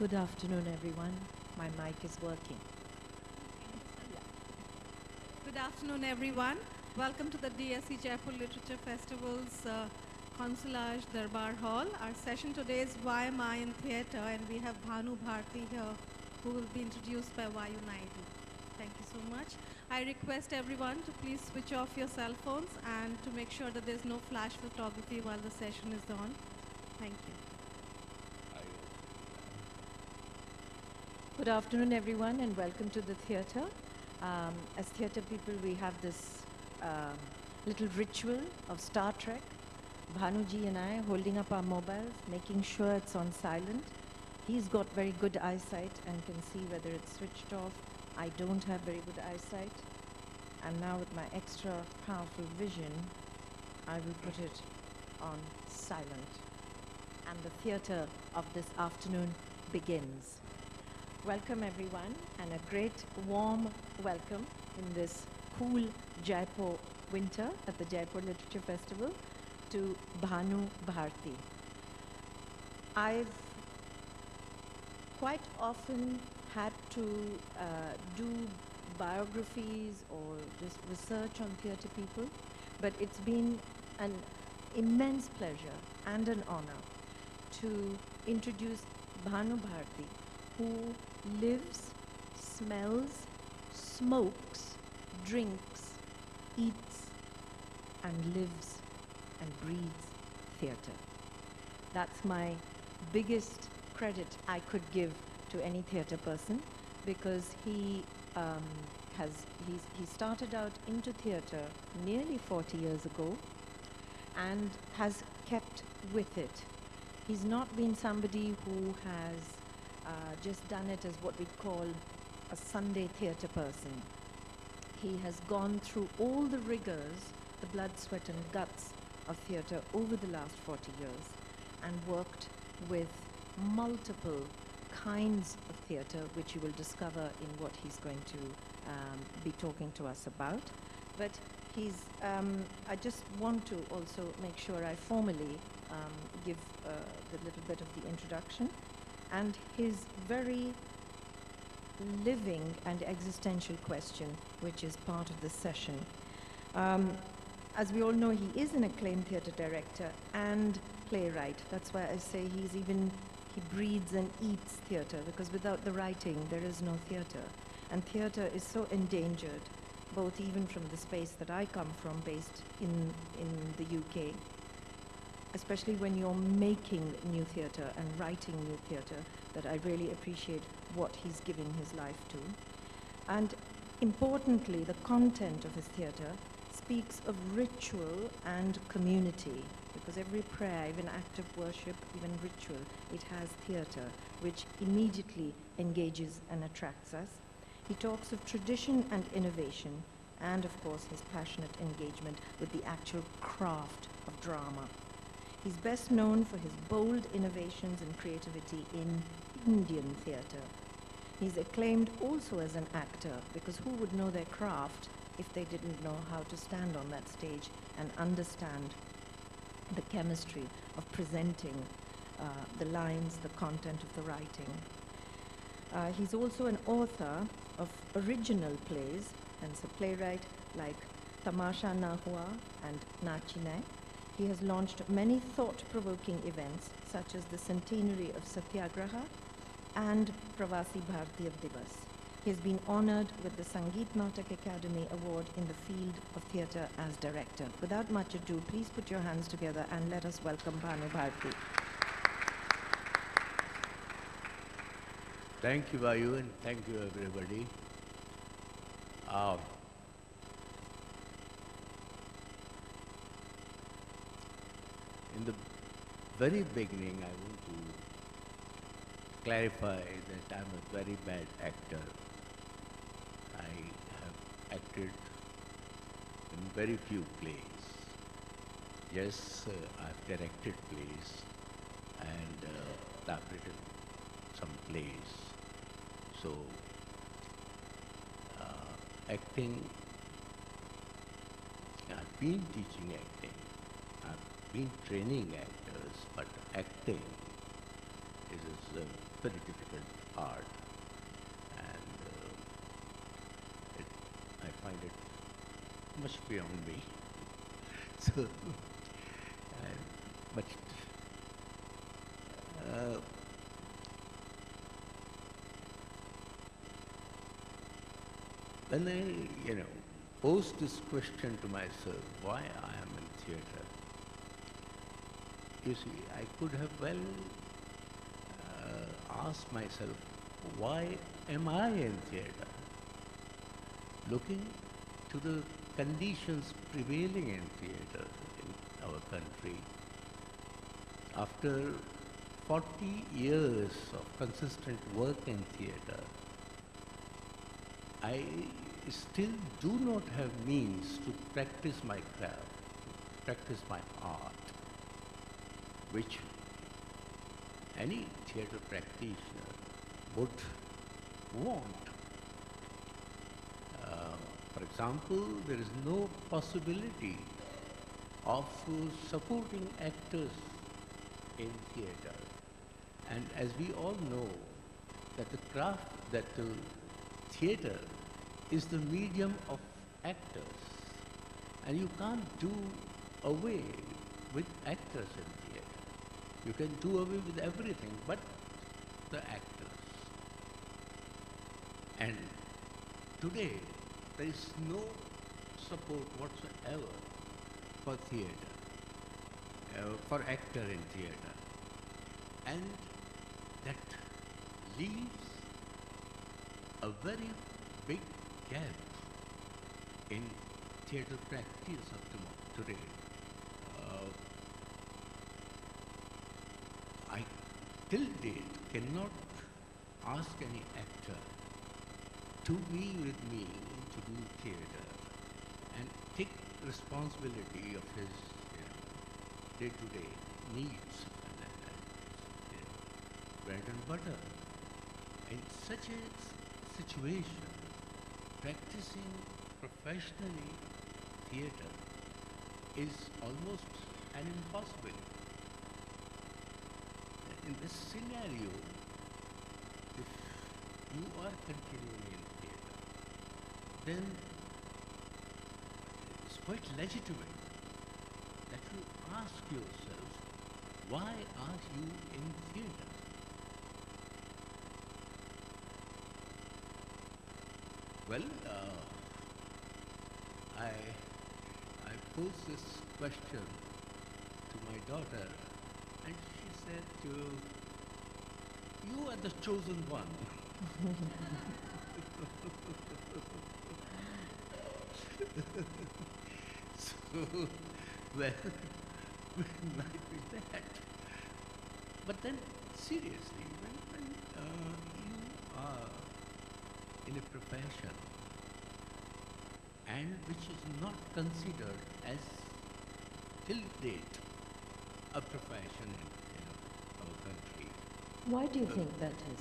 Good afternoon, everyone. My mic is working. Good afternoon, everyone. Welcome to the DSC Jaipur Literature Festival's Consolage Darbar Hall. Our session today is Why Am I in Theatre, and we have Bhanu Bharti here, who will be introduced by Vayu Naidu. Thank you so much. I request everyone to please switch off your cell phones and to make sure that there's no flash photography while the session is on. Thank you. Good afternoon, everyone, and welcome to the theatre. As theatre people, we have this little ritual of Star Trek. Bhanuji and I holding up our mobiles, making sure it's on silent. He's got very good eyesight and can see whether it's switched off. I don't have very good eyesight. And now with my extra powerful vision, I will put it on silent. And the theatre of this afternoon begins. Welcome everyone, and a great warm welcome in this cool Jaipur winter at the Jaipur Literature Festival to Bhanu Bharti. I've quite often had to do biographies or just research on theatre people, but it's been an immense pleasure and an honor to introduce Bhanu Bharti, who lives, smells, smokes, drinks, eats, and lives and breathes theatre. That's my biggest credit I could give to any theatre person, because he started out into theatre nearly 40 years ago and has kept with it. He's not been somebody who has just done it as what we call a Sunday theatre person. He has gone through all the rigors, the blood, sweat and guts of theatre over the last 40 years, and worked with multiple kinds of theatre, which you will discover in what he's going to be talking to us about. But I just want to also make sure I formally give the little bit of the introduction and his very living and existential question, which is part of this session. As we all know, he is an acclaimed theatre director and playwright. That's why I say he breathes and eats theatre, because without the writing, there is no theatre. And theatre is so endangered, both even from the space that I come from, based in the UK, especially when you're making new theatre and writing new theatre, that I really appreciate what he's giving his life to. And importantly, the content of his theatre speaks of ritual and community, because every prayer, even act of worship, even ritual, it has theatre, which immediately engages and attracts us. He talks of tradition and innovation, and of course his passionate engagement with the actual craft of drama. He's best known for his bold innovations and creativity in Indian theatre. He's acclaimed also as an actor, because who would know their craft if they didn't know how to stand on that stage and understand the chemistry of presenting the lines, the content of the writing. He's also an author of original plays, and is a playwright like Tamasha Na Hua and Nachi Nae. He has launched many thought-provoking events, such as the centenary of Satyagraha and Pravasi Bhartiya Divas. He has been honored with the Sangeet Natak Academy Award in the field of theatre as director. Without much ado, please put your hands together and let us welcome Bhanu Bharti. Thank you, Vayu, and thank you, everybody. In the very beginning, I want to clarify that I'm a very bad actor. I have acted in very few plays. Yes, I've directed plays and I've written some plays. So, acting, I've been teaching acting, I've been training actors, but acting is very difficult art, and I find it much beyond me. So, but uh, when I, pose this question to myself, why I am in theatre, you see, I could have well asked myself, why am I in theatre? Looking to the conditions prevailing in theatre in our country, after 40 years of consistent work in theatre, I still do not have means to practice my craft, to practice my art, which any theatre practitioner would want. For example, there is no possibility of supporting actors in theatre. And as we all know, that the craft, that the theatre is the medium of actors. And you can't do away with actors in theatre. You can do away with everything but the actors. And today, there is no support whatsoever for theatre, for actor in theatre. And that leaves a very big gap in theatre practice of today. I till date cannot ask any actor to be with me to do theatre and take responsibility of his day-to-day needs and bread and butter. In such a situation, practicing professionally theatre is almost an impossibility. In this scenario, if you are continuing in theatre, then it's quite legitimate that you ask yourself, why are you in theatre? Well, I posed this question to my daughter, and she said, you are the chosen one. So, well, it might be that. But then, seriously, when you are in a profession and which is not considered as, till date, a profession in our country. Why do you think that is?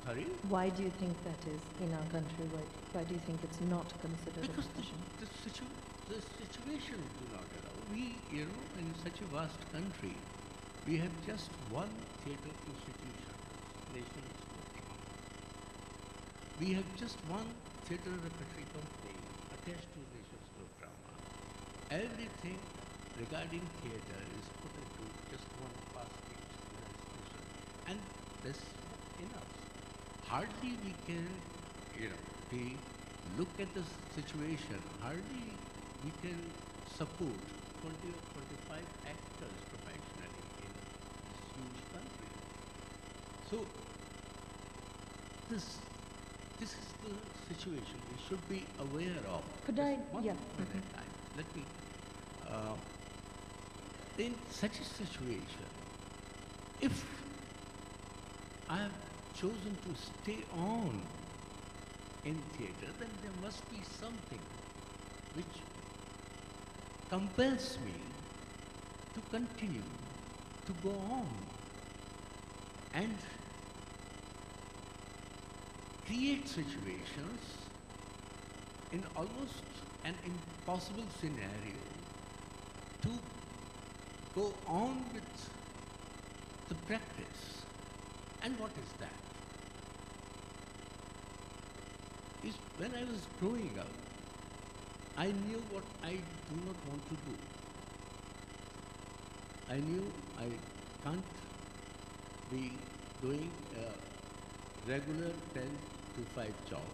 Sorry? Why do you think that is in our country? Why do you think it's not considered Because a profession? the situation do not allow. We, in such a vast country, we have just one theatre institution, National School of Drama. We have just one theatre repertory company attached to National School of Drama. Everything regarding theatre is put into just one basket in our institution. And that's enough. Hardly we can, we look at the situation, hardly we can support 20 or 25 actors professionally in this huge country. So, this is the situation we should be aware of. Could Just I- one yeah, minute mhm. time. Let me, in such a situation, if I have chosen to stay on in theatre, then there must be something which compels me to continue, to go on, and create situations in almost an impossible scenario to go on with the practice. And what is that? is when I was growing up, I knew what I do not want to do. I knew I can't be doing a regular 10 to 5 job.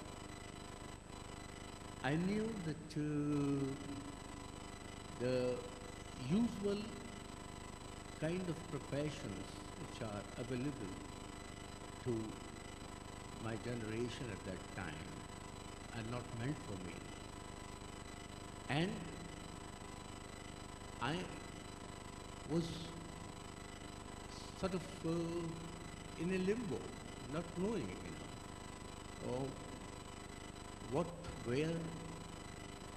I knew that the usual kind of professions which are available to my generation at that time are not meant for me. And I was sort of in a limbo, not knowing, what, where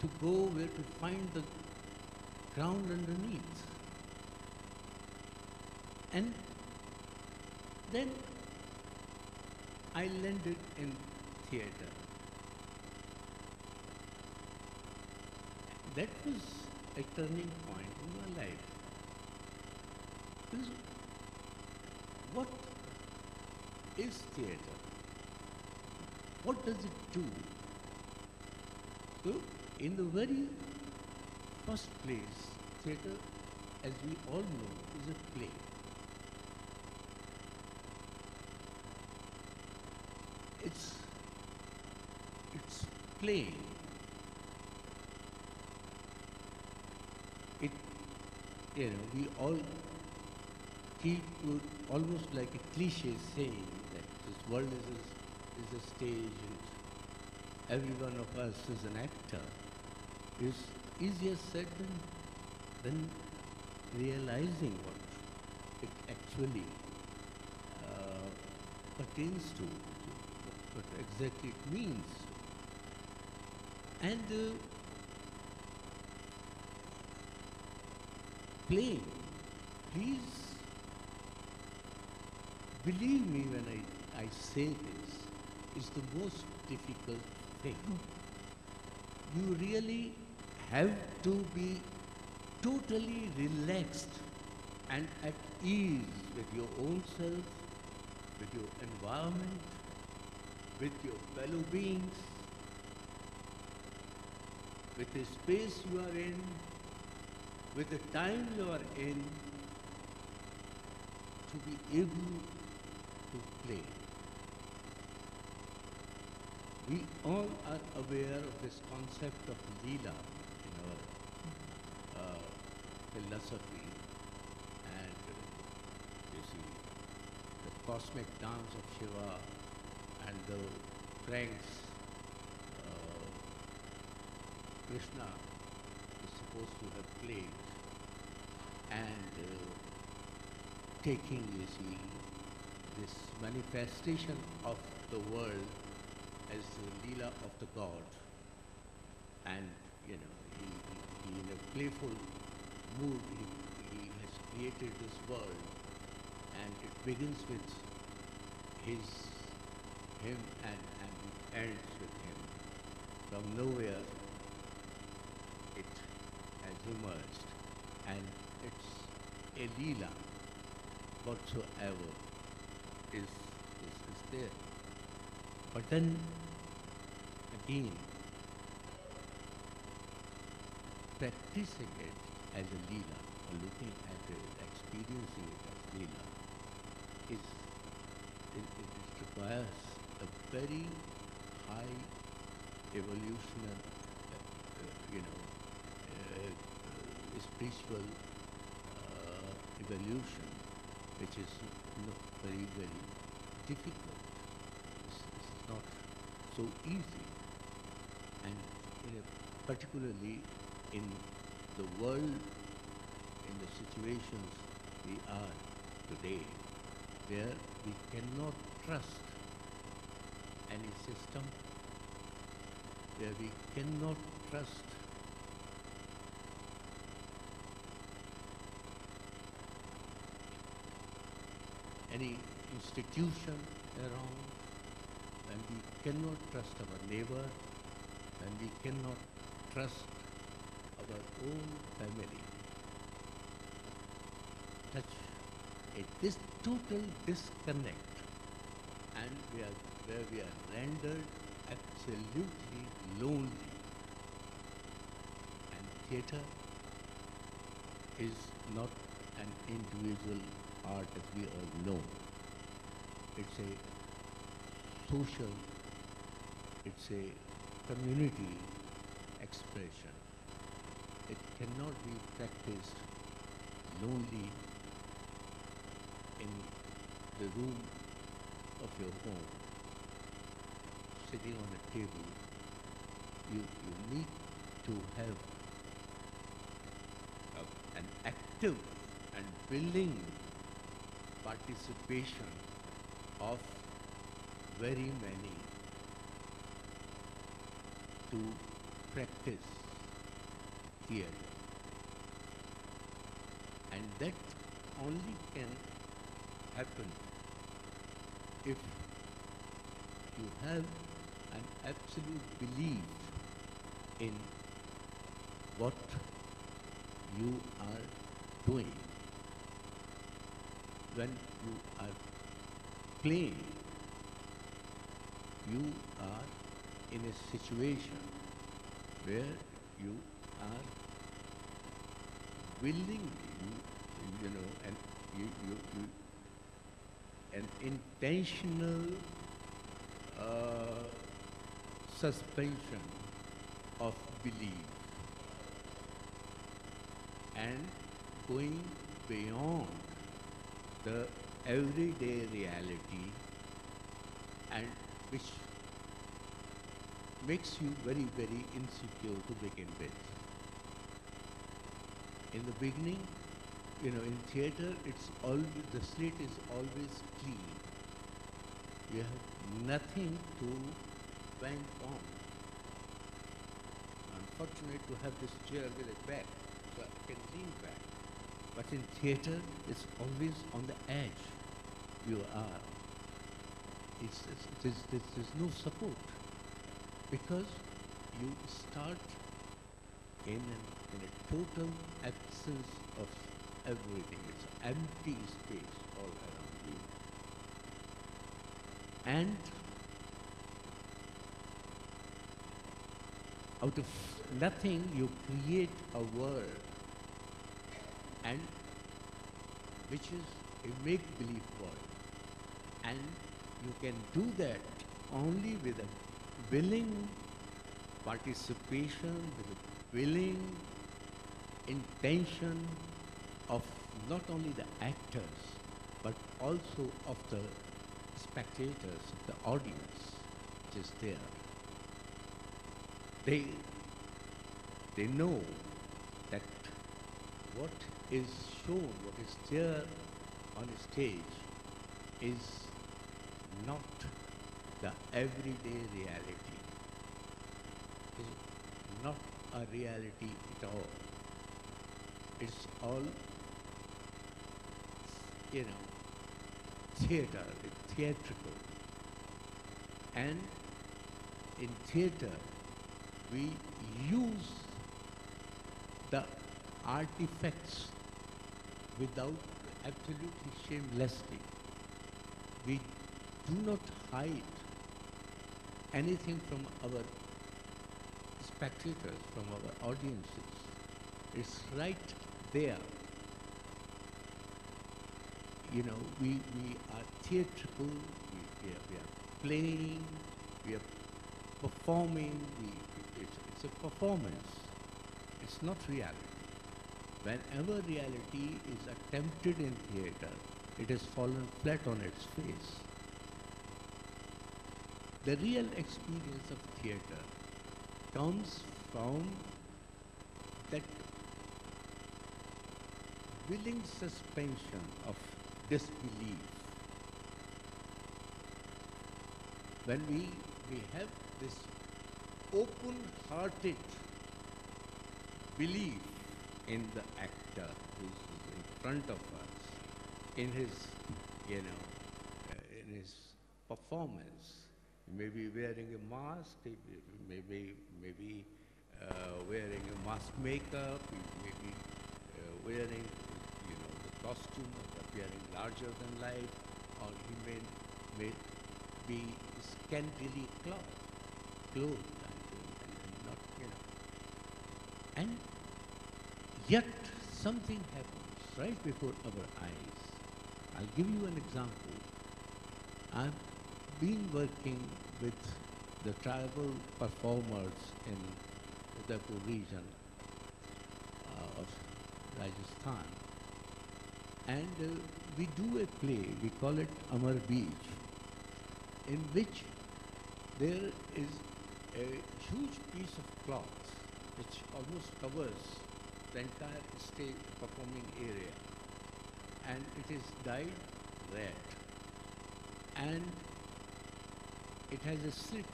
to go, where to find the ground underneath. And then I landed in theatre. That was a turning point in my life. Because what is theatre? What does it do? So, in the very first place, theatre, as we all know, is a play. It's playing. We all keep almost like a cliche saying that this world is a stage and every one of us is an actor. It's easier said than realizing what it actually pertains to, what exactly it means. And playing, please believe me when I say this, is the most difficult thing. You really have to be totally relaxed and at ease with your own self, with your environment, with your fellow beings, with the space you are in, with the time you are in, to be able to play. We all are aware of this concept of Leela in our philosophy, and you see the cosmic dance of Shiva and the pranks Krishna is supposed to have played, and taking, you see, this manifestation of the world as the Leela of the God, and he in a playful mood he has created this world, and it begins with him and it ends with him. From nowhere it has emerged, and it's a Leela whatsoever is there. But then again, practicing it as a Leela, or looking at it, experiencing it as Leela, it requires a very high evolutionary, spiritual evolution, which is very, very difficult. This is not so easy, and particularly in the world, in the situations we are today, where we cannot trust any system, where we cannot trust any institution around, and we cannot trust our neighbor, and we cannot trust our own family. This total disconnect, and where we are rendered absolutely lonely. And theatre is not an individual art as we all know. It's a social, it's a community expression. It cannot be practiced lonely in the room of your home, sitting on a table. You need to have an active and willing participation of very many to practice theatre. And that only can happen if you have an absolute belief in what you are doing. When you are playing, you are in a situation where you are willingly, you know, and you an intentional suspension of belief and going beyond the everyday reality, and which makes you very, very insecure to begin with. In the beginning, you know, in theatre, it's always, the slate is always clean. You have nothing to bank on. I'm fortunate to have this chair with a back, so I can lean back. But in theatre, it's always on the edge. You are. There's no support, because you start in a total absence of everything. It's empty space all around you. And out of nothing, you create a world, and which is a make-believe world. And you can do that only with a willing participation, with a willing intention of not only the actors, but also of the spectators, of the audience which is there. They know that what is shown, what is there on a stage is not the everyday reality. It's not a reality at all. It's all, you know, theatre, it's theatrical. And in theatre, we use the artifacts without, absolutely shamelessly. We do not hide anything from our spectators, from our audiences. It's right there. You know, we are theatrical, we are playing, we are performing, it's a performance. It's not reality. Whenever reality is attempted in theatre, it has fallen flat on its face. The real experience of theatre comes from that willing suspension of disbelief. When we have this open-hearted belief in the actor who's in front of us, in his, you know, in his performance. He may be wearing a mask, he may be wearing a mask makeup, he may be wearing, you know, the costume, appearing larger than life, or he may be scantily clothed. clothed and not, and yet something happens right before our eyes. I'll give you an example. I've been working with the tribal performers in Udaipur region of Rajasthan, and we do a play, we call it Amar Beach, in which there is a huge piece of cloth which almost covers the entire stage performing area, and it is dyed red, and it has a slit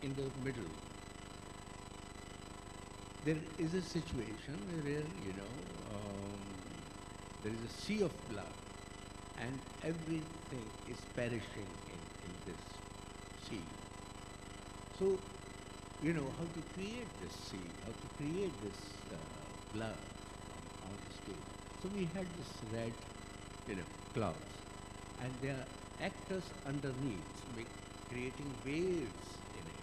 in the middle. There is a situation where, there is a sea of blood, and everything is perishing in this sea. So, how to create this sea, how to create this blood on the stage. So we had this red, clouds, and there are actors underneath creating waves in it.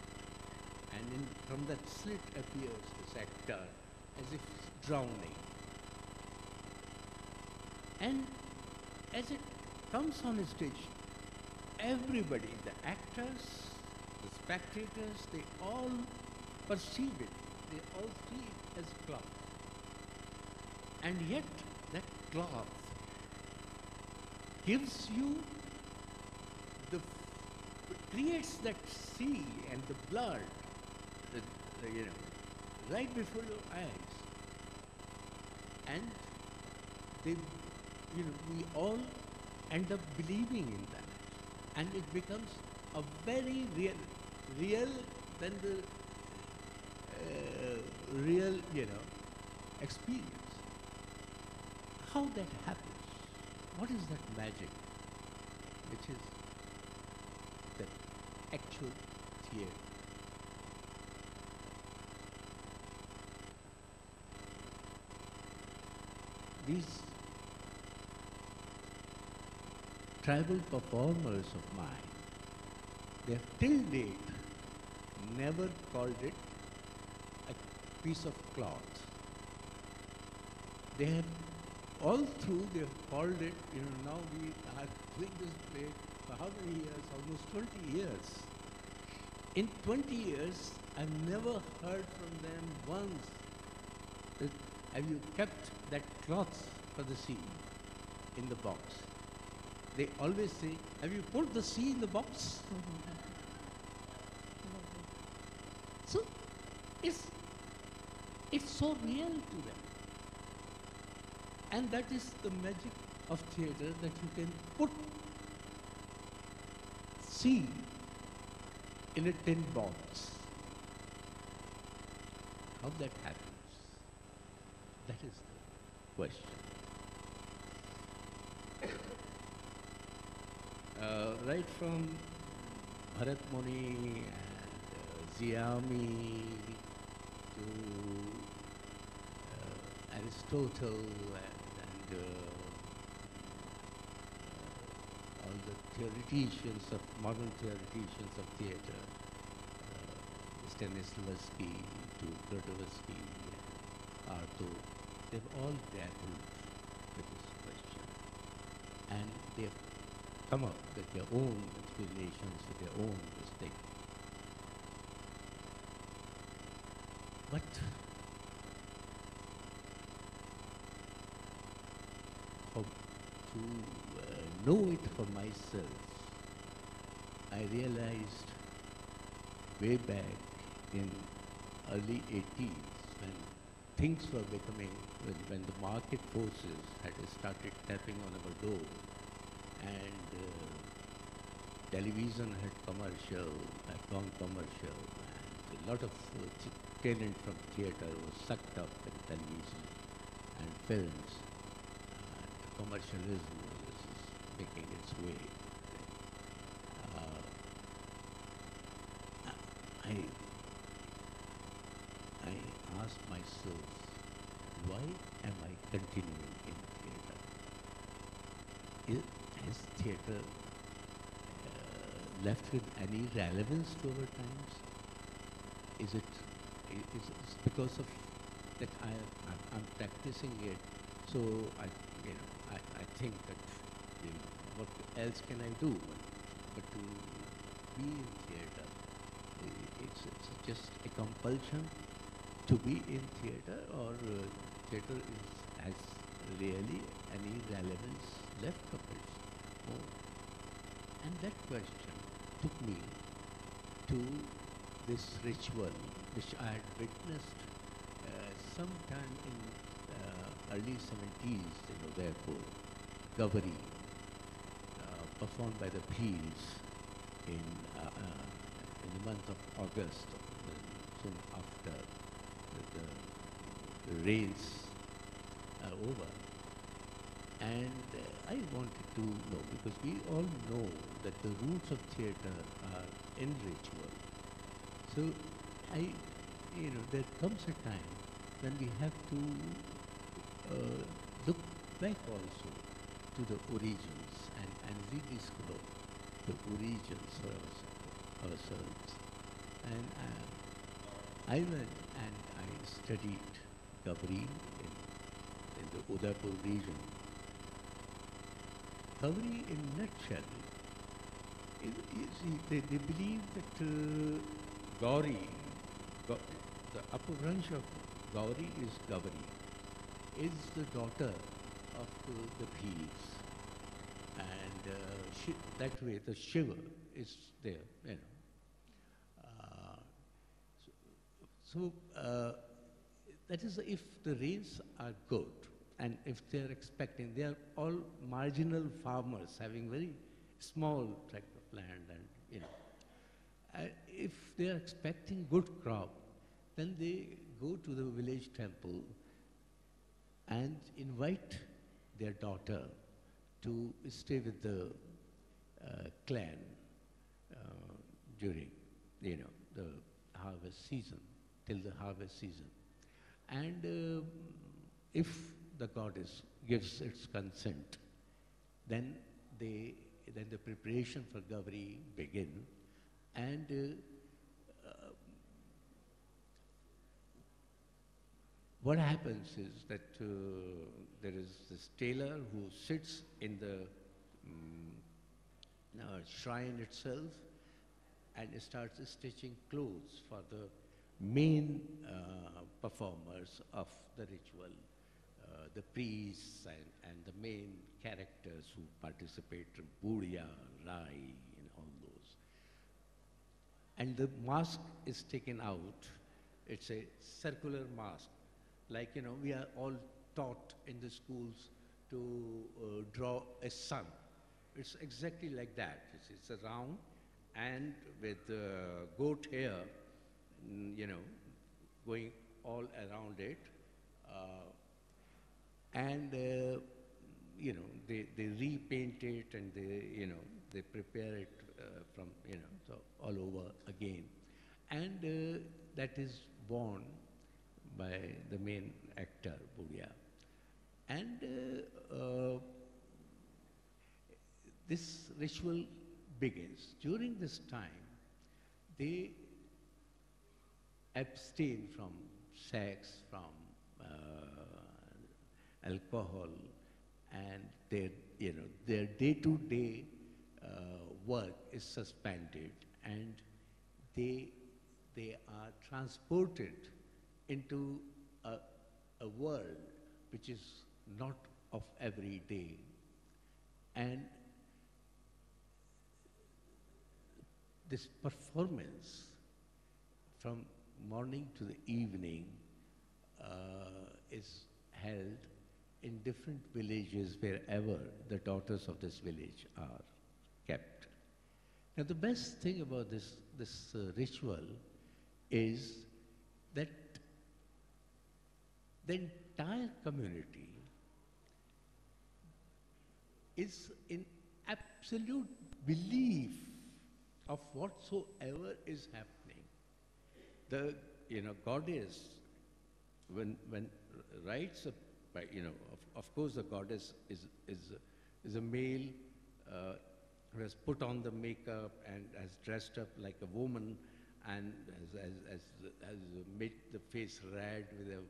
And from that slit appears this actor as if drowning. And as it comes on stage, everybody, the actors, the spectators, they all perceive it. They all see it as cloth. And yet that cloth gives you creates that sea and the blood, right before your eyes. And they, we all end up believing in that. And it becomes a very real than the real, experience. How that happens? What is that magic? Which is the actual theater. These tribal performers of mine, they have till date never called it a piece of cloth. They have all through they have called it, now we are doing this play for how many years? Almost 20 years. In 20 years, I've never heard from them once that, have you kept that cloth for the sea in the box? They always say, have you put the sea in the box? So, it's so real to them. And that is the magic of theatre, that you can put sea in a tin box. How that happens? That is the question. Right from Bharat Muni and Ziami to Aristotle and all the theoreticians of modern theoreticians of theatre, Stanislavski to Grotowski and Artaud, they've all dabbled with this question, and they've come up with their own explanations, with their own mistake. But to know it for myself, I realized way back in early 80s when things were becoming, when the market forces had started tapping on our door, and television had gone commercial, and a lot of talent from theatre was sucked up in television and films, and commercialism was making its way. I asked myself, why am I continuing in theatre? Has theatre left with any relevance to our times? is it, is it's because of that I'm practicing it, so I think that, what else can I do but to be in theatre? It's just a compulsion to be in theatre, or theatre has really any relevance left of it? Oh. And that question took me to this ritual which I had witnessed sometime in early 70s in Udaipur, Gavari, performed by the Bheels in the month of August, soon after the rains are over. And I wanted to know, because we all know that the roots of theatre are in ritual. So there comes a time when we have to look back also to the origins and rediscover the origins for ourselves. And I went and I studied Gabri in the Udaipur region. Gabri, in a nutshell, they believe that Gauri, the upper branch of Gauri is Gauri, is the daughter of the Bheels. And that way the Shiva is there, So that is if the rains are good, and if they are expecting, they are all marginal farmers having very small tract of land, and if they are expecting good crop, then they go to the village temple and invite their daughter to stay with the clan during the harvest season, till the harvest season. And if the goddess gives its consent, then the preparation for Gauri begin, and what happens is that there is this tailor who sits in the shrine itself and starts stitching clothes for the main performers of the ritual, the priests and the main characters who participate, Budia, Rai, and all those. And the mask is taken out. It's a circular mask. Like, we are all taught in the schools to draw a sun. It's exactly like that. It's a round and with goat hair, going all around it. And they repaint it, and they prepare it from, so all over again. And that is worn by the main actor, Budia. And this ritual begins. During this time, they abstain from sex, from alcohol, and their day-to-day work is suspended, and they are transported into a world which is not of every day. And this performance from morning to the evening is held in different villages wherever the daughters of this village are kept. Now, the best thing about this ritual is that the entire community is in absolute belief of whatsoever is happening. The goddess, when writes of course the goddess is a male who has put on the makeup and has dressed up like a woman, and has made the face red with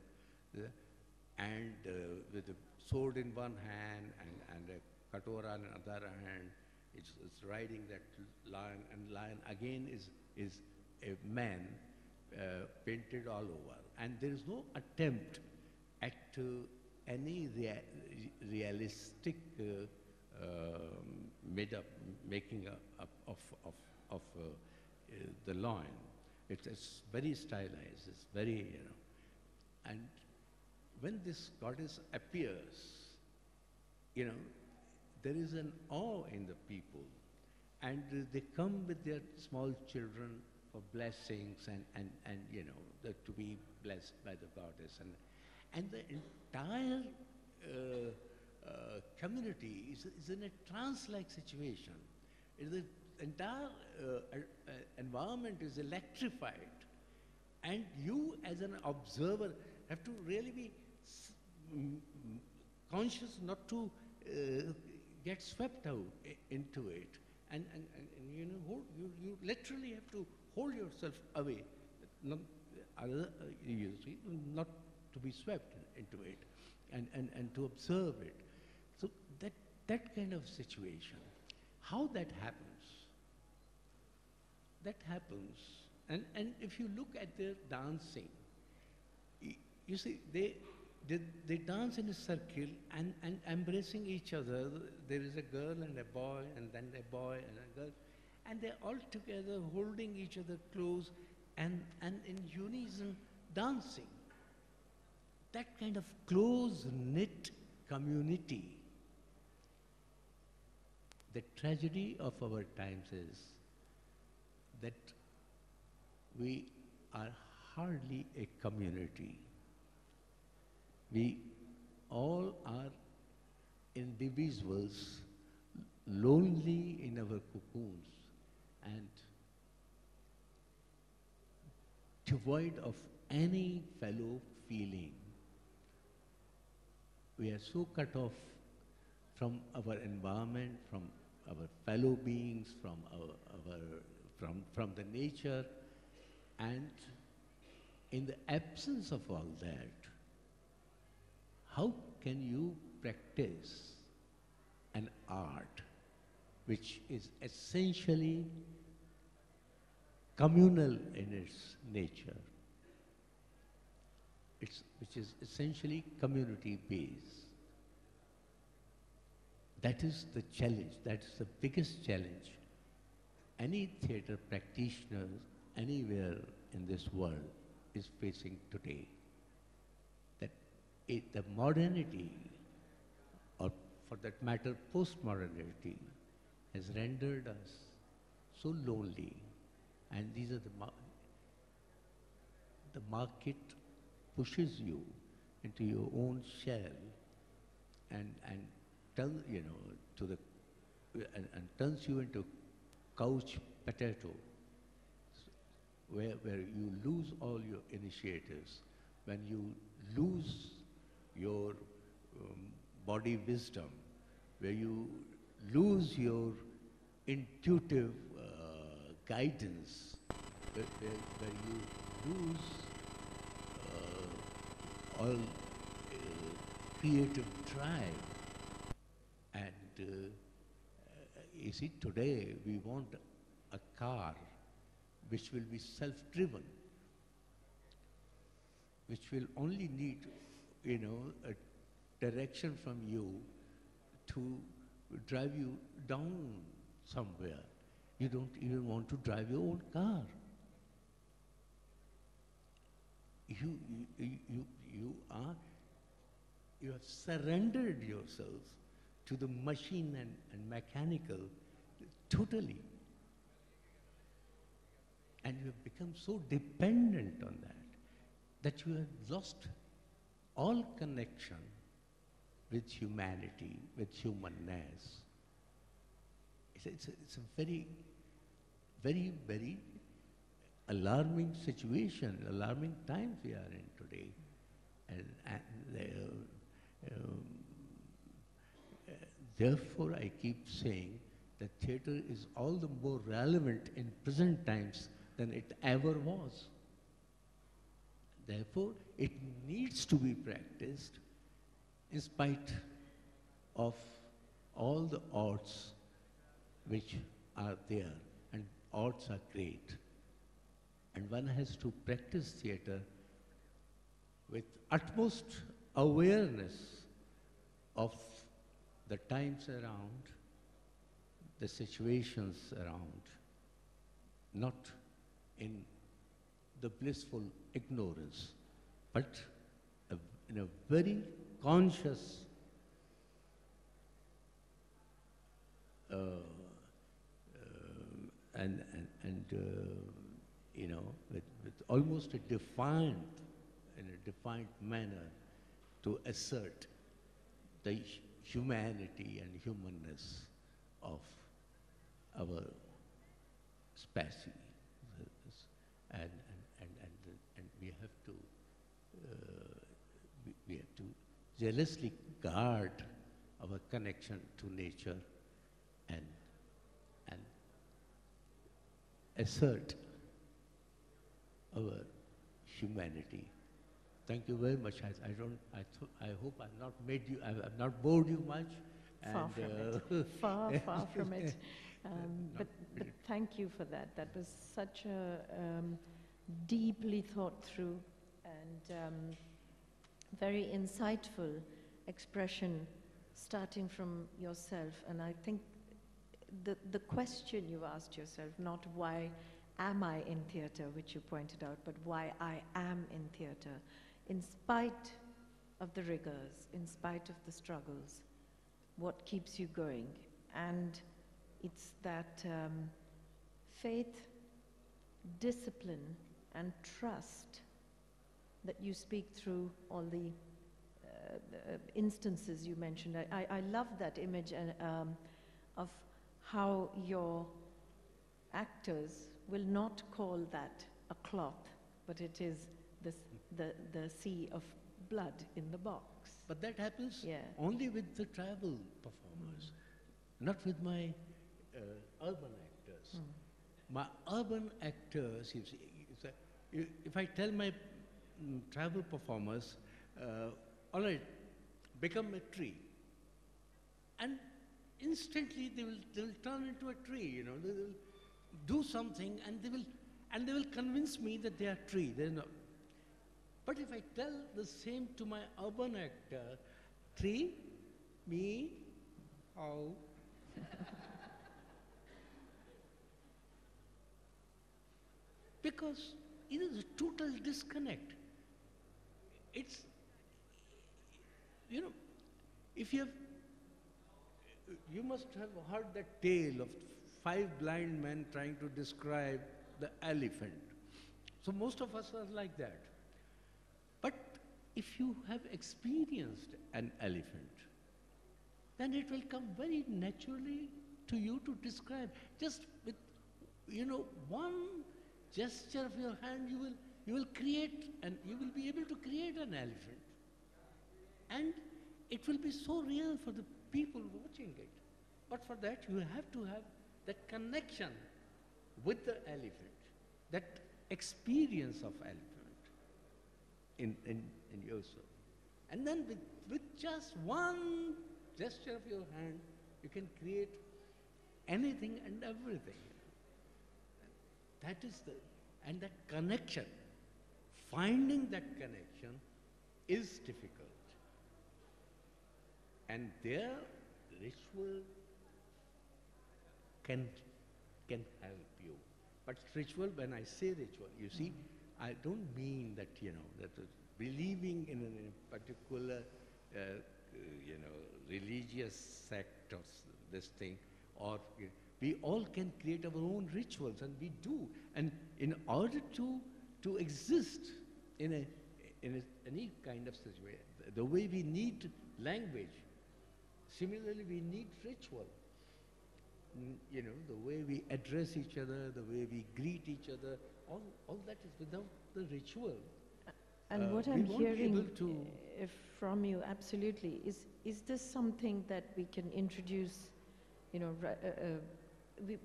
with a sword in one hand and a katora in the other hand. It's riding that lion, and lion again is a man painted all over. And there is no attempt at any realistic making up of the lion. It's very stylized. It's very, and when this goddess appears, there is an awe in the people, and they come with their small children for blessings and to be blessed by the goddess, and the entire community is in a trance-like situation. The entire environment is electrified, and you as an observer have to really be conscious not to get swept out into it, and you literally have to hold yourself away, not to be swept into it, and to observe it. So that kind of situation, how that happens, and if you look at their dancing, you see they dance in a circle and embracing each other. There is a girl and a boy, and then a boy and a girl, and they're all together holding each other close and in unison dancing. That kind of close-knit community. The tragedy of our times is that we are hardly a community. We all are individuals, lonely in our cocoons and devoid of any fellow feeling. We are so cut off from our environment, from our fellow beings, from the nature, and in the absence of all that, how can you practice an art which is essentially communal in its nature, which is essentially community-based? That is the challenge. That is the biggest challenge any theatre practitioner anywhere in this world is facing today. That the modernity, or for that matter post-modernity, has rendered us so lonely, and these are the market pushes you into your own shell and turns you into couch potato, where you lose all your initiatives, when you lose your body wisdom, where you lose your intuitive guidance, where you lose all creative drive. And you see, today we want a car which will be self-driven, which will only need, a direction from you to drive you down somewhere. You don't even want to drive your own car. You have surrendered yourselves to the machine and mechanical totally. And you have become so dependent on that you have lost all connection with humanity, with humanness. It's a very, very, very alarming situation, alarming times we are in today. Therefore, I keep saying that theatre is all the more relevant in present times than it ever was. Therefore, it needs to be practiced in spite of all the odds which are there, and odds are great. And one has to practice theatre with utmost awareness of the times around, the situations around, not in the blissful ignorance, but in a very conscious you know, with almost in a defined manner, to assert the humanity and humanness of our species, and we have to we have to jealously guard our connection to nature and assert our humanity. Thank you very much. I hope I've not made you, I've not bored you much. Far from it. Far from it. But thank you for that. That was such a deeply thought through and very insightful expression starting from yourself. And I think the question you asked yourself, not why am I in theatre, which you pointed out, but why I am in theatre, in spite of the rigors, in spite of the struggles, what keeps you going? And it's that faith, discipline, and trust that you speak through all the instances you mentioned. I love that image of how your actors will not call that a cloth, but it is the sea of blood in the box. But that happens only with the tribal performers, not with my urban actors. My urban actors, you see, if I tell my tribal performers, all right, become a tree, and instantly they will turn into a tree. You know, they will do something, and they will convince me that they are tree. They're not. But if I tell the same to my urban actor, tree, me, how? Because it is a total disconnect. It's, you know, if you must have heard that tale of 5 blind men trying to describe the elephant. So most of us are like that. But if you have experienced an elephant, then it will come very naturally to you to describe. Just with, you know, one gesture of your hand, you will create, and you will be able to create an elephant. And it will be so real for the people watching it. But for that, you have to have that connection with the elephant, that experience of elephant in yourself. And then with just one gesture of your hand, you can create anything and everything. That is and that connection, finding that connection is difficult. And their ritual can help you. But ritual, when I say ritual, you see, I don't mean that, you know, that believing in a particular, you know, religious sect or this thing, or we all can create our own rituals, and we do. And in order to exist in any kind of situation, the way we need language, similarly we need ritual. You know, the way we address each other, the way we greet each other, all that is without the ritual. And what I'm hearing from you, absolutely, is this something that we can introduce, you know,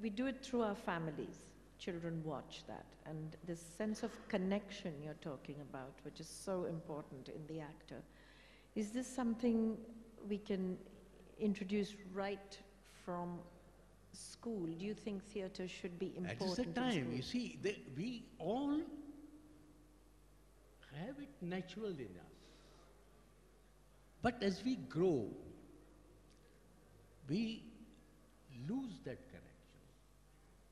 we do it through our families, children watch that. And this sense of connection you're talking about, which is so important in the actor. Is this something we can introduce right from school? Do you think theatre should be important That is the in time. school? You see, we all have it natural in us. But as we grow, we lose that connection.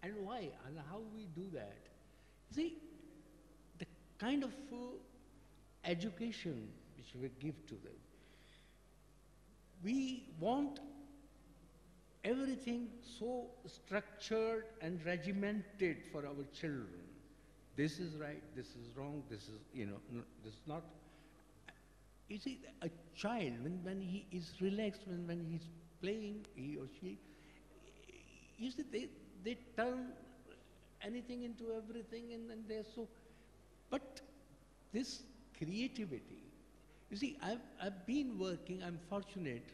And why? And how we do that? See, the kind of education which we give to them, we want everything so structured and regimented for our children. This is right, this is wrong, this is, this is not. You see, a child, when he is relaxed, when he's playing, he or she, you see, they turn anything into everything, and they're so. But this creativity, you see, I've been working, I'm fortunate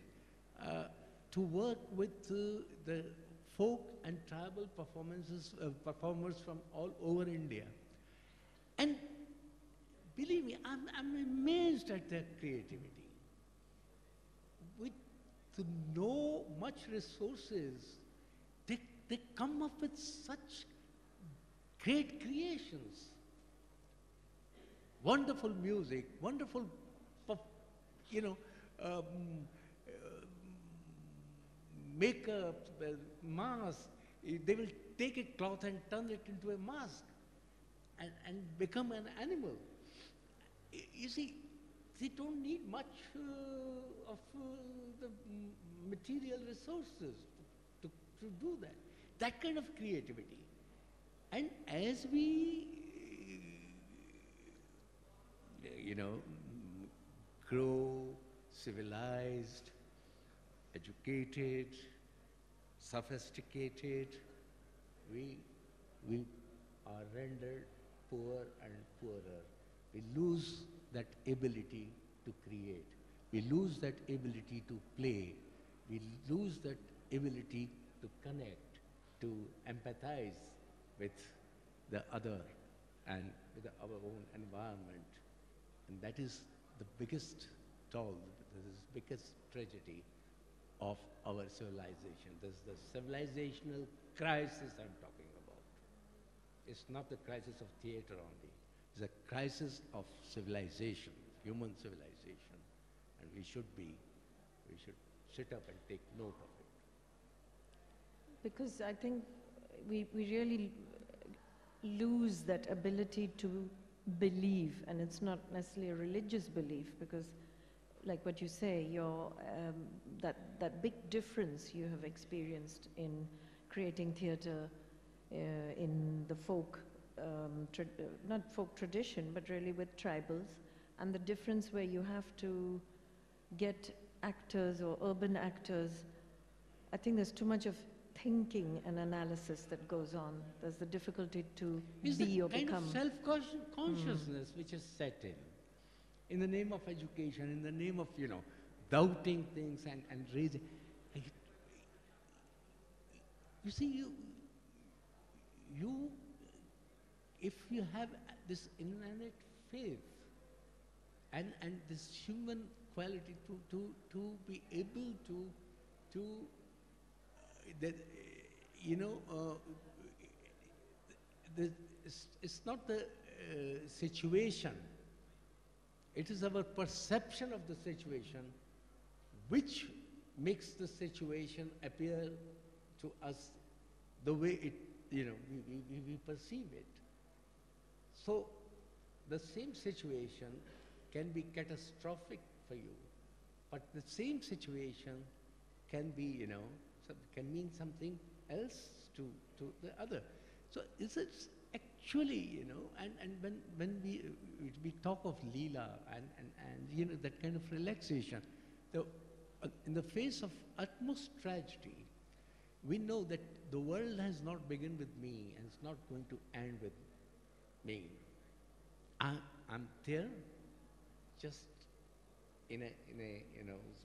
to work with the folk and tribal performers from all over India. And believe me, I'm amazed at their creativity. With no much resources, they come up with such great creations. Wonderful music, wonderful, makeup, mask. They will take a cloth and turn it into a mask and become an animal. You see, they don't need much of the material resources to do that. That kind of creativity. And as we, grow, civilized, educated, sophisticated, we are rendered poor and poorer. We lose that ability to create. We lose that ability to play. We lose that ability to connect, to empathize with the other and with our own environment. And that is the biggest toll, this is the biggest tragedy of our civilization. This is the civilizational crisis I'm talking about. It's not the crisis of theatre only. It's a crisis of civilization, human civilization. And we should sit up and take note of it. Because I think we really lose that ability to believe, and it's not necessarily a religious belief, because like what you say, your that big difference you have experienced in creating theatre in the folk, not folk tradition, but really with tribals, and the difference where you have to get actors or urban actors. I think there's too much of thinking and analysis that goes on. There's the difficulty to be or become. It's the kind of self-consciousness which is set in the name of education, in the name of, doubting things and raising. You see, if you have this innate faith and this human quality to be able to it's not the situation, it is our perception of the situation which makes the situation appear to us the way it, we perceive it. So the same situation can be catastrophic for you, but the same situation can be, can mean something else to the other. So it's actually, and when we talk of Leela and that kind of relaxation, in the face of utmost tragedy, we know that the world has not begun with me and it's not going to end with me. I'm there just in a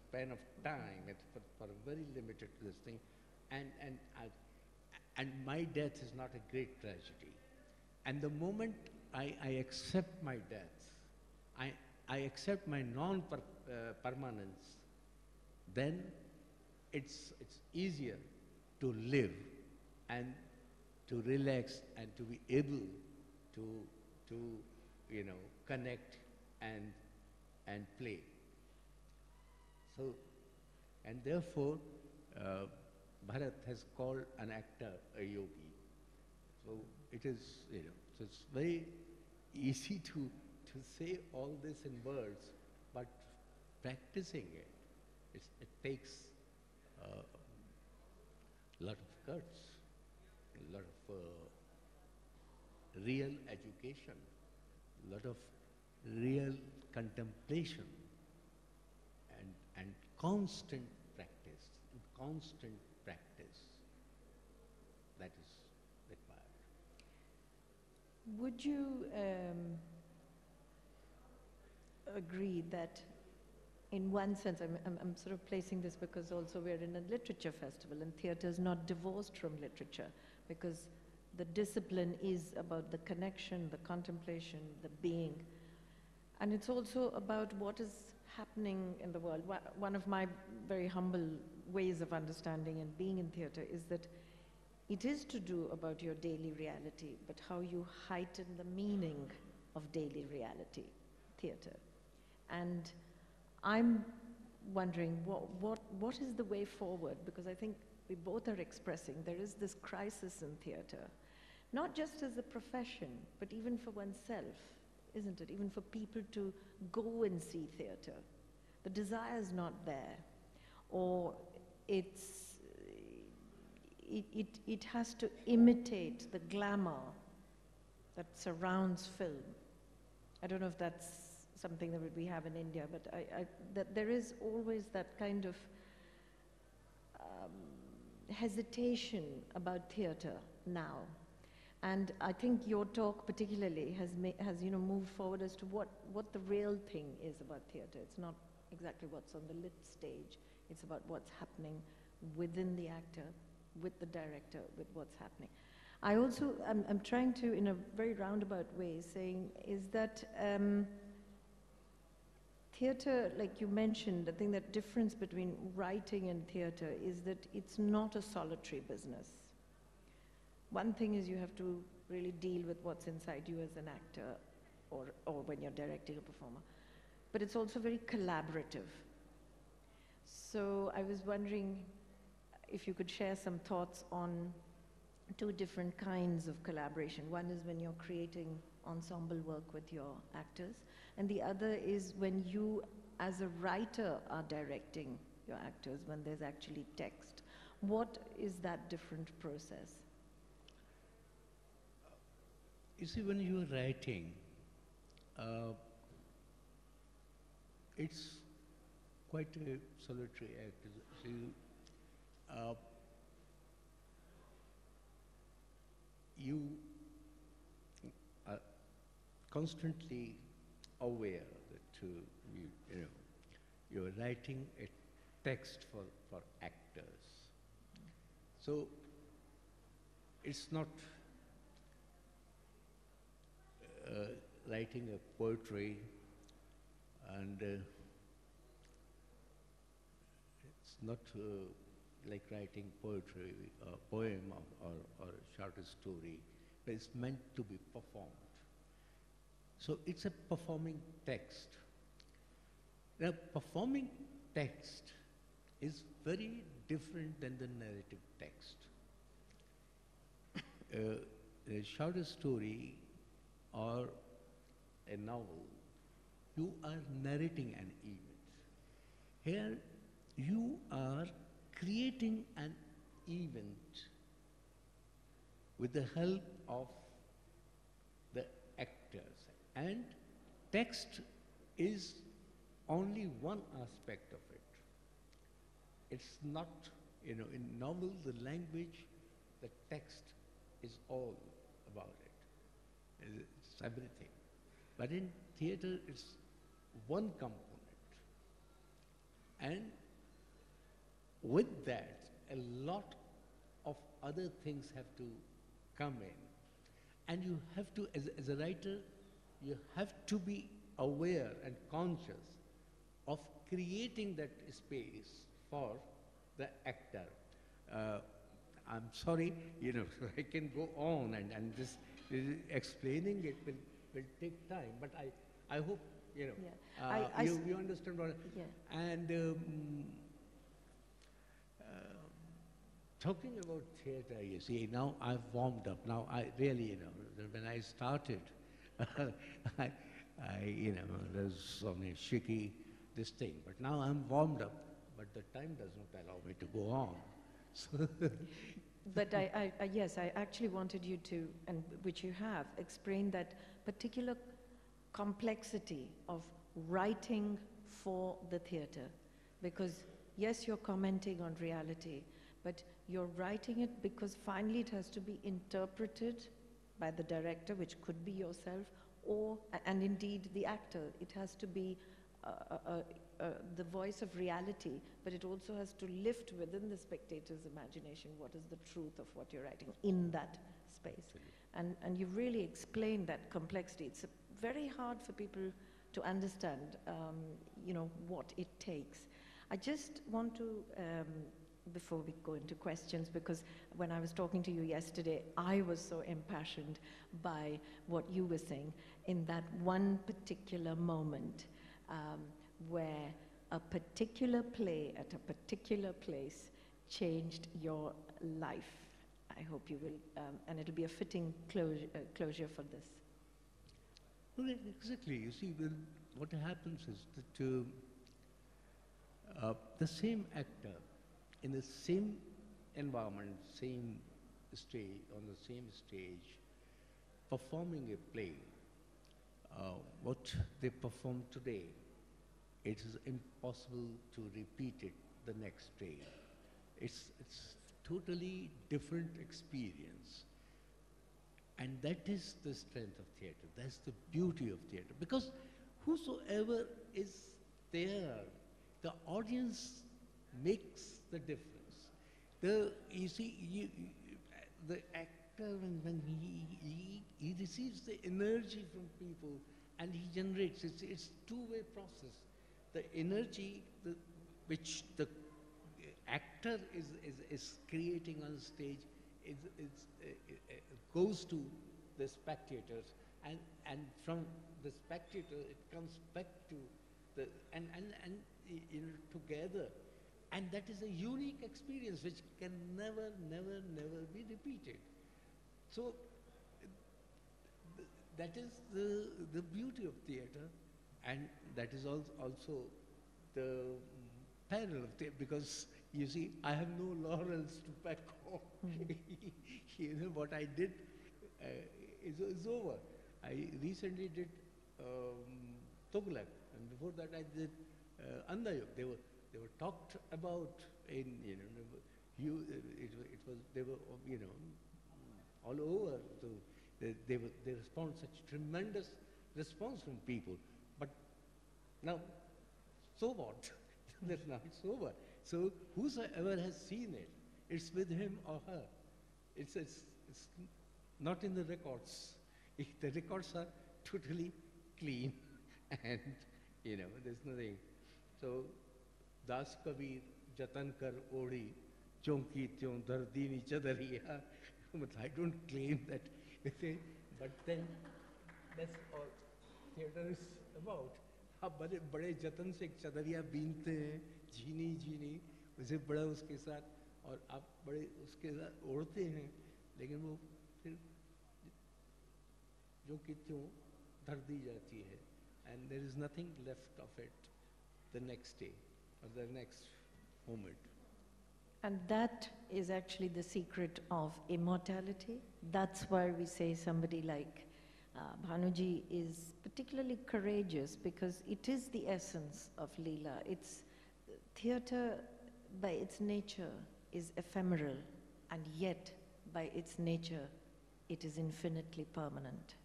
span of time, for a very limited this thing, and and my death is not a great tragedy. And the moment I accept my death, I accept my non-permanence, then it's easier to live and to relax and to be able to connect and play. So, and therefore, Bharat has called an actor a yogi. So it is, so it's very easy to say all this in words, but practicing it takes a lot of guts, a lot of real education, a lot of real contemplation, and constant practice, that is required. Would you agree that in one sense, I'm sort of placing this because also we're in a literature festival and theatre is not divorced from literature, because the discipline is about the connection, the contemplation, the being. And it's also about what is happening in the world. One of my very humble ways of understanding and being in theatre is that it is to do about your daily reality, but how you heighten the meaning of daily reality, theatre. And I'm wondering what is the way forward, because I think we both are expressing there is this crisis in theatre, not just as a profession, but even for oneself, isn't it? Even for people to go and see theatre. The desire is not there, or it has to imitate the glamour that surrounds film. I don't know if that's something that we have in India, but that there is always that kind of hesitation about theatre now. And I think your talk particularly has moved forward as to what the real thing is about theatre. It's not exactly what's on the lit stage. It's about what's happening within the actor, with the director, with what's happening. I also, I'm trying to, in a very roundabout way, saying is that theatre, like you mentioned, I think that difference between writing and theatre is that it's not a solitary business. One thing is you have to really deal with what's inside you as an actor or when you're directing a performer. But it's also very collaborative. So I was wondering if you could share some thoughts on two different kinds of collaboration. One is when you're creating ensemble work with your actors, and the other is when you, as a writer, are directing your actors, when there's actually text. What is that different process? You see, when you're writing, it's quite a solitary act. So you are constantly aware that you're writing a text for actors. So it's not writing a poetry, and it's not like writing poetry, a poem or a shorter story, but it's meant to be performed. So it's a performing text. Now, performing text is very different than the narrative text. A shorter story or a novel, you are narrating an event. Here, you are creating an event with the help of the actors. And text is only one aspect of it. It's not, in novel, the language, the text is all about it. It's everything. But in theatre, it's one component. And with that, a lot of other things have to come in. And you have to, as a writer, you have to be aware and conscious of creating that space for the actor. I'm sorry, I can go on and just explaining it will take time, but I hope, Yeah. you understand what, Yeah. and talking about theatre, you see, now I've warmed up. Now I really, when I started, I there's only shaky this thing, but now I'm warmed up, but the time does not allow me to go on. So But yes, I actually wanted you to, and which you have, explain that particular complexity of writing for the theatre. Because yes, you're commenting on reality, but you're writing it because finally it has to be interpreted by the director, which could be yourself, and indeed the actor. It has to be the voice of reality, but it also has to lift within the spectator's imagination what is the truth of what you're writing in that space. And you really explain that complexity. It's very hard for people to understand, what it takes. I just want to, before we go into questions, because when I was talking to you yesterday, I was so impassioned by what you were saying in that one particular moment where a particular play at a particular place changed your life. I hope you will, and it'll be a fitting closure for this. well, exactly. You see, what happens is that the same actor in the same environment, same stage, on the same stage, performing a play, what they perform today, it is impossible to repeat it the next day. It's totally different experience. And that is the strength of theatre. That's the beauty of theatre. Because whosoever is there, the audience makes the difference. You see, the actor, when he receives the energy from people and he generates, it's two-way process. The energy which the actor is creating on stage goes to the spectators, and from the spectator it comes back to the and together, and that is a unique experience which can never be repeated. So that is the beauty of theatre, and that is also the peril of theatre, because you see, I have no laurels to pack home. What I did is over. I recently did Tughlaq, and before that I did Andayuk. They were talked about in they were all over. So they respond such tremendous response from people. But now, so what? That's now it's over. So whosoever has seen it, it's with him or her. It's not in the records. The records are totally clean, and there's nothing. So Das Kabir Jatan Kar Odi Chonki Tyon Dardini Chadariya. I don't claim that, but then that's all theatre is about. आप बड़े जतन से एक चदरिया बीनते हैं, झीनी उसे बड़ा उसके साथ, और आप बड़े उसके साथ ओढ़ते हैं, लेकिन वो फिर जो कि त्यों धर दी जाती है, and there is nothing left of it the next day or the next moment. And that is actually the secret of immortality. That's why we say somebody like Bhanuji is particularly courageous, because it is the essence of Leela. It's theatre by its nature is ephemeral, and yet by its nature it is infinitely permanent.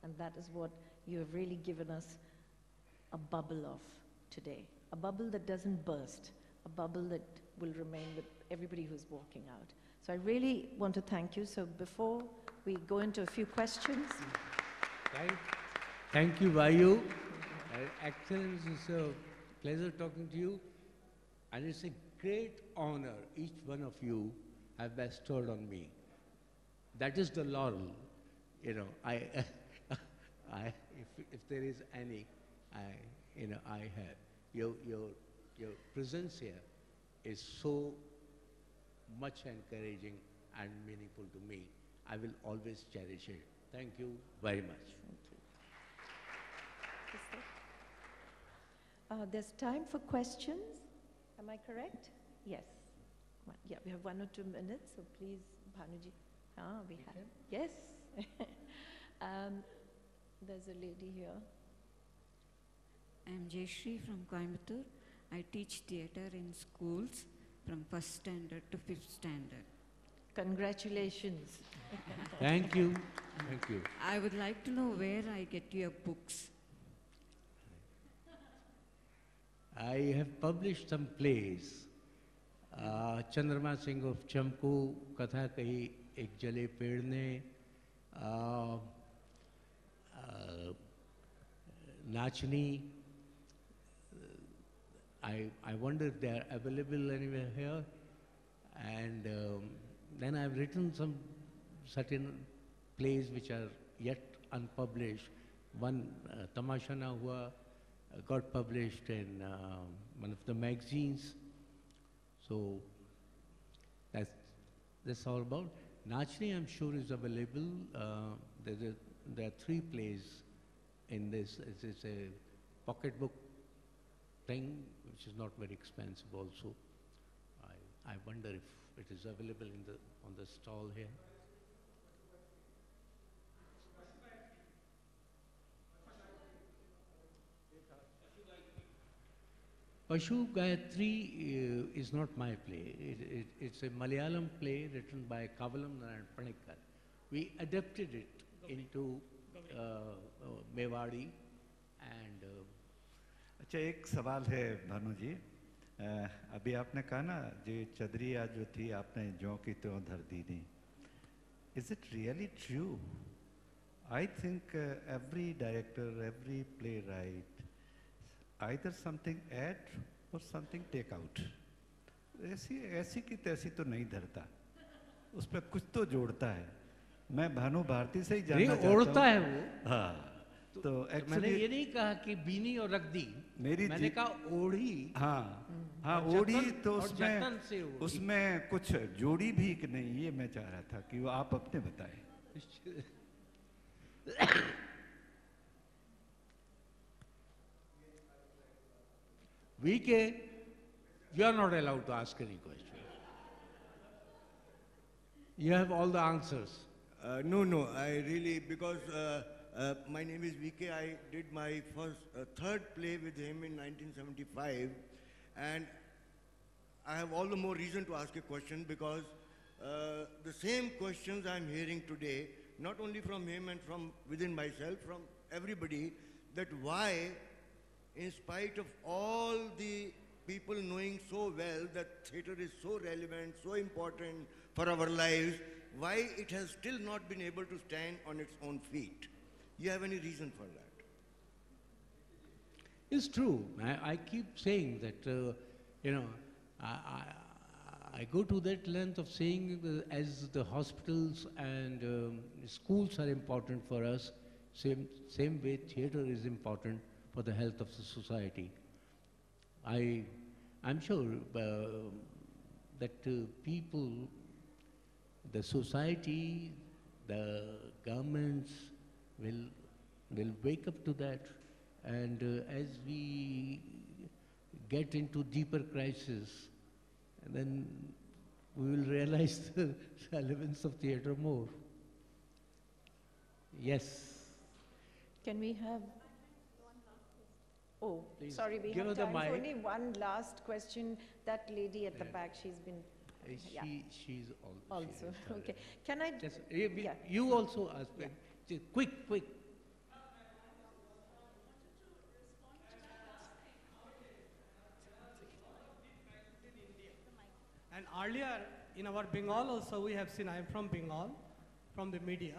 And that is what you have really given us a bubble of today. A bubble that doesn't burst, a bubble that will remain with everybody who's walking out. So I really want to thank you. So before we go into a few questions. Thank you, Vayu. Excellence, it's a pleasure talking to you. And it's a great honor each one of you have bestowed on me. That is the laurel, you know, if there is any, I have. Your presence here is so much encouraging and meaningful to me. I will always cherish it. Thank you very much. Thank you. There's time for questions. Am I correct? Yes. Yeah, we have 1 or 2 minutes, so please, Bhanuji. We have. Yes. There's a lady here. I'm Jayashree from Coimbatore. I teach theatre in schools from 1st standard to 5th standard. Congratulations. Thank you. Thank you. I would like to know where I get your books. I have published some plays. Chandrama Singh of Chamku, Katha Kahi Ek Jale Ped Ne, Nachni. I wonder if they are available anywhere here. And then I've written some certain plays which are yet unpublished. One, Tamasha Na Hua, got published in one of the magazines. So that's all about. Nachni, I'm sure, is available. There are 3 plays in this. It's a pocketbook thing, which is not very expensive also. I wonder if it is available on the stall here. Pashu Gayatri is not my play. It's a Malayalam play written by Kavalam Narayan Panikkar. We adapted it into Mewadi and... अच्छा, एक सवाल है भानु जी। अभी आपने कहा ना जो चदरिया जो थी आपने जौ की त्यों धर दी नहीं। Is it really true? I think every director, every playwright, either something add or something take out. ऐसी की तैसी तो नहीं धरता, उस पर कुछ तो जोड़ता है। मैं भानु भारती से ही जानना चाहता हूँ। ओढ़ता है वो। हाँ। तो मैंने ये नहीं कहा कि बीनी और रख दी, मैंने कहा ओढ़ी। हाँ ओढ़ी तो उसमें कुछ जोड़ी भी कि नहीं, ये मैं चाह रहा था कि वो आप अपने बताएं। VK, you are not allowed to ask any question. You have all the answers. No, I really, because my name is VK. I did my third play with him in 1975, and I have all the more reason to ask a question because the same questions I'm hearing today, not only from him and from within myself, from everybody, that why, in spite of all the people knowing so well that theatre is so relevant, so important for our lives, why it has still not been able to stand on its own feet. You have any reason for that? It's true. I keep saying that, I go to that length of saying as the hospitals and schools are important for us, same way theatre is important for the health of the society. I'm sure that people, the society, the governments will wake up to that, and as we get into deeper crisis, then we will realize the relevance of theatre more. Yes. Can we have... Oh, Please sorry, we give have her the time for mic. only one last question. That lady at the back, she's been... She's Also, she is okay. Can I... Just, Yeah. you also ask. Yeah. Just quick. And earlier, in our Bengal also we have seen, I am from Bengal, from the media,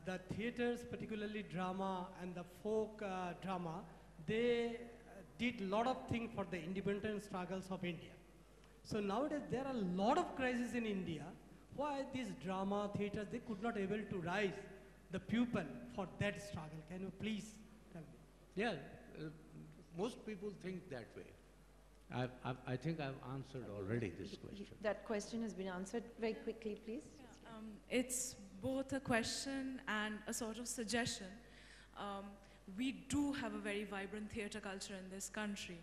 the theaters, particularly drama and the folk drama, they did a lot of things for the independence struggles of India. So nowadays there are a lot of crises in India. Why these drama theaters, they could not able to rise the pupil for that struggle? Can you please tell me? Yeah, most people think that way. I think I've answered already this question. That question has been answered very quickly, please. It's both a question and a sort of suggestion. We do have a very vibrant theatre culture in this country.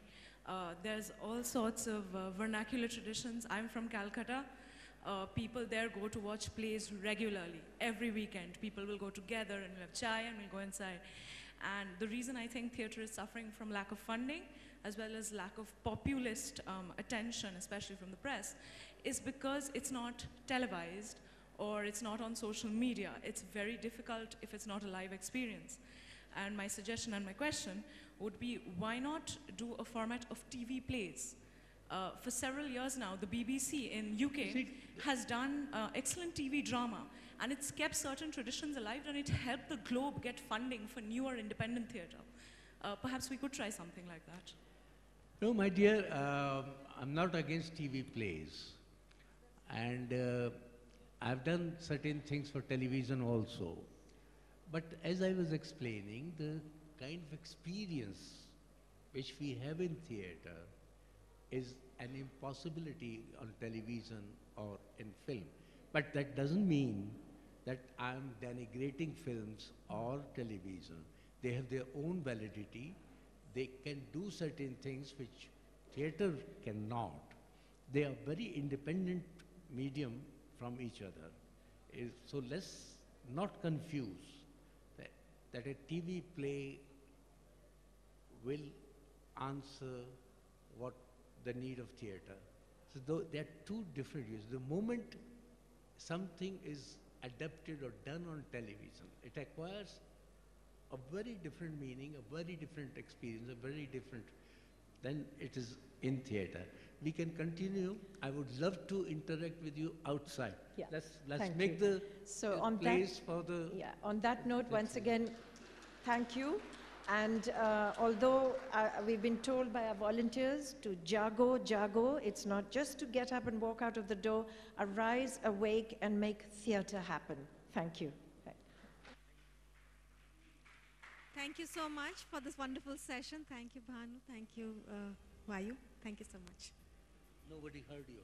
There's all sorts of vernacular traditions. I'm from Calcutta. People there go to watch plays regularly. Every weekend, people will go together and we'll have chai and we'll go inside. And the reason I think theatre is suffering from lack of funding, as well as lack of populist attention, especially from the press, is because it's not televised or it's not on social media. It's very difficult if it's not a live experience. And my suggestion and my question would be, why not do a format of TV plays? For several years now, the BBC in UK has done excellent TV drama, and it's kept certain traditions alive, and it helped the Globe get funding for newer independent theatre. Perhaps we could try something like that. No, my dear, I'm not against TV plays. And I've done certain things for television also. But as I was explaining, the kind of experience which we have in theatre is an impossibility on television or in film. But that doesn't mean that I'm denigrating films or television. They have their own validity. They can do certain things which theatre cannot. They are very independent medium from each other. So let's not confuse that a TV play will answer what the need of theatre. So there are two different views. The moment something is adapted or done on television, it acquires a very different meaning, a very different experience, a very different than it is in theatre. We can continue. I would love to interact with you outside. Yeah. Let's make the place for the... Yeah, on that note, once again, thank you. And although we've been told by our volunteers to jago, jago, it's not just to get up and walk out of the door, arise, awake, and make theatre happen. Thank you. Thank you so much for this wonderful session. Thank you, Bhanu. Thank you, Vayu. Thank you so much. Nobody heard you.